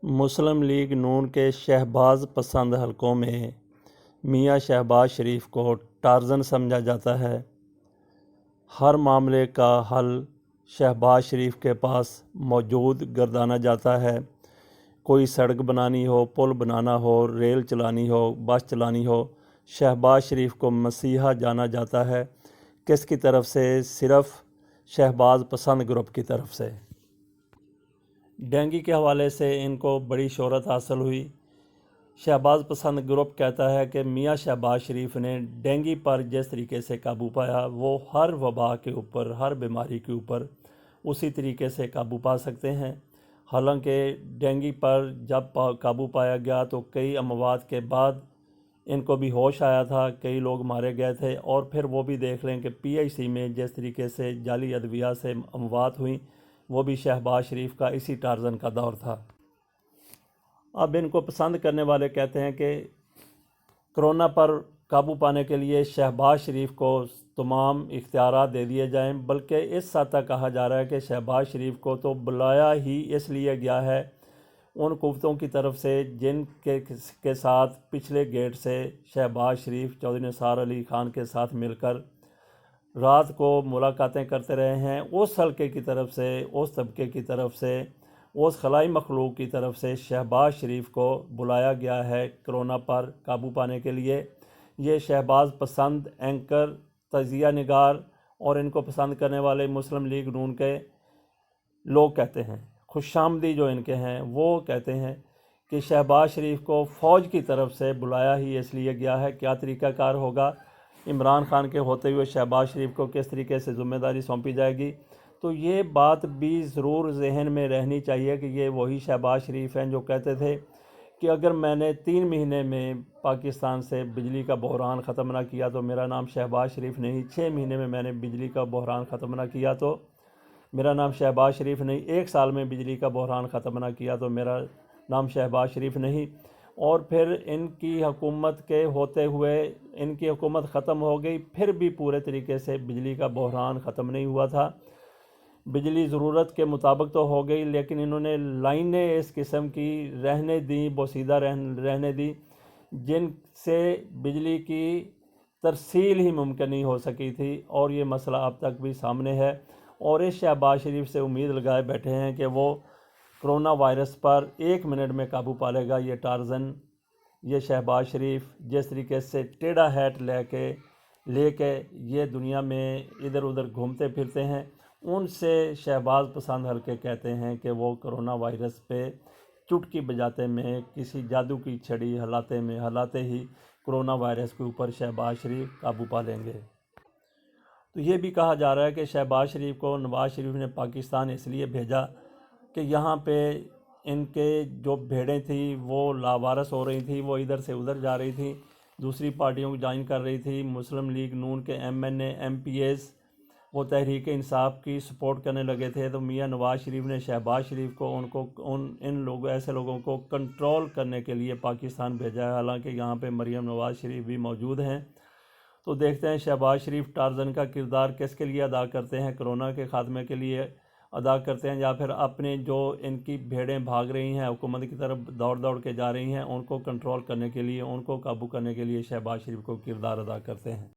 مسلم league نون کے شہباز پسند حلقوں میں میاں شہباز شریف کو ٹارزن سمجھا جاتا ہے۔ ہر معاملے کا حل شہباز شریف کے پاس موجود گردانا جاتا ہے۔ کوئی سڑک بنانی ہو، پل بنانا ہو، ریل چلانی ہو، بس چلانی ہو، شہباز شریف کو مسیحا جانا جاتا ہے۔ کس کی طرف سے؟ صرف شہباز پسند گروپ کی طرف سے۔ ڈینگی کے حوالے سے ان کو بڑی شہرت حاصل ہوئی۔ شہباز پسند گروپ کہتا ہے کہ میاں شہباز شریف نے ڈینگی پر جس طریقے سے قابو پایا، وہ ہر وبا کے اوپر، ہر بیماری کے اوپر اسی طریقے سے قابو پا سکتے ہیں۔ حالانکہ ڈینگی پر جب قابو پایا گیا تو کئی اموات کے بعد ان کو بھی ہوش آیا تھا، کئی لوگ مارے گئے تھے، اور پھر وہ بھی دیکھ لیں کہ PIC میں جس طریقے سے جعلی ادویہ سے اموات ہوئیں، وہ بھی شہباز شریف کا اسی ٹارزن کا دور تھا۔ اب ان کو پسند کرنے والے کہتے ہیں کہ کرونا پر قابو پانے کے لیے شہباز شریف کو تمام اختیارات دے دیے جائیں، بلکہ اس حد تک کہا جا رہا ہے کہ شہباز شریف کو تو بلایا ہی اس لیے گیا ہے ان قوتوں کی طرف سے جن کے ساتھ پچھلے گیٹ سے شہباز شریف چودھری نثار علی خان کے ساتھ مل کر رات کو ملاقاتیں کرتے رہے ہیں۔ اس حلقے کی طرف سے، اس طبقے کی طرف سے، اس خلائی مخلوق کی طرف سے شہباز شریف کو بلایا گیا ہے کرونا پر قابو پانے کے لیے۔ یہ شہباز پسند اینکر، تجزیہ نگار اور ان کو پسند کرنے والے مسلم لیگ نون کے لوگ کہتے ہیں۔ خوش آمدی جو ان کے ہیں وہ کہتے ہیں کہ شہباز شریف کو فوج کی طرف سے بلایا ہی اس لیے گیا ہے۔ کیا طریقہ کار ہوگا عمران خان کے ہوتے ہوئے شہباز شریف کو کس طریقے سے ذمہ داری سونپی جائے گی؟ تو یہ بات بھی ضرور ذہن میں رہنی چاہیے کہ یہ وہی شہباز شریف ہیں جو کہتے تھے کہ اگر میں نے 3 مہینے میں پاکستان سے بجلی کا بحران ختم نہ کیا تو میرا نام شہباز شریف نہیں، 6 مہینے میں نے بجلی کا بحران ختم نہ کیا تو میرا نام شہباز شریف نہیں، 1 سال میں بجلی کا بحران ختم نہ کیا تو میرا نام شہباز شریف نہیں۔ اور پھر ان کی حکومت کے ہوتے ہوئے ان کی حکومت ختم ہو گئی، پھر بھی پورے طریقے سے بجلی کا بحران ختم نہیں ہوا تھا۔ بجلی ضرورت کے مطابق تو ہو گئی، لیکن انہوں نے لائنیں اس قسم کی رہنے دیں، بوسیدہ رہنے دیں، جن سے بجلی کی ترسیل ہی ممکن نہیں ہو سکی تھی، اور یہ مسئلہ اب تک بھی سامنے ہے۔ اور اس شہباز شریف سے امید لگائے بیٹھے ہیں کہ وہ کرونا وائرس پر 1 منٹ میں قابو پا لے گا۔ یہ ٹارزن، یہ شہباز شریف جس طریقے سے ٹیڑھا ہیٹ لے کے یہ دنیا میں ادھر ادھر گھومتے پھرتے ہیں، ان سے شہباز پسند حلقے کہتے ہیں کہ وہ کرونا وائرس پہ چٹکی بجاتے میں، کسی جادو کی چھڑی ہلاتے ہی کرونا وائرس کے اوپر شہباز شریف قابو پا لیں گے۔ تو یہ بھی کہا جا رہا ہے کہ شہباز شریف کو نواز شریف نے پاکستان اس لیے بھیجا کہ یہاں پہ ان کے جو بھیڑیں تھیں وہ لاوارث ہو رہی تھیں، وہ ادھر سے ادھر جا رہی تھیں، دوسری پارٹیوں کو جوائن کر رہی تھی۔ مسلم لیگ نون کے MNA MPs وہ تحریک انصاف کی سپورٹ کرنے لگے تھے، تو میاں نواز شریف نے شہباز شریف کو ایسے لوگوں کو کنٹرول کرنے کے لیے پاکستان بھیجا ہے۔ حالانکہ یہاں پہ مریم نواز شریف بھی موجود ہیں۔ تو دیکھتے ہیں شہباز شریف ٹارزن کا کردار کس کے لیے ادا کرتے ہیں، کرونا کے خاتمے کے لیے ادا کرتے ہیں، یا پھر اپنے جو ان کی بھیڑیں بھاگ رہی ہیں حکومت کی طرف دوڑ کے جا رہی ہیں، ان کو کنٹرول کرنے کے لیے، ان کو قابو کرنے کے لیے شہباز شریف کو کردار ادا کرتے ہیں۔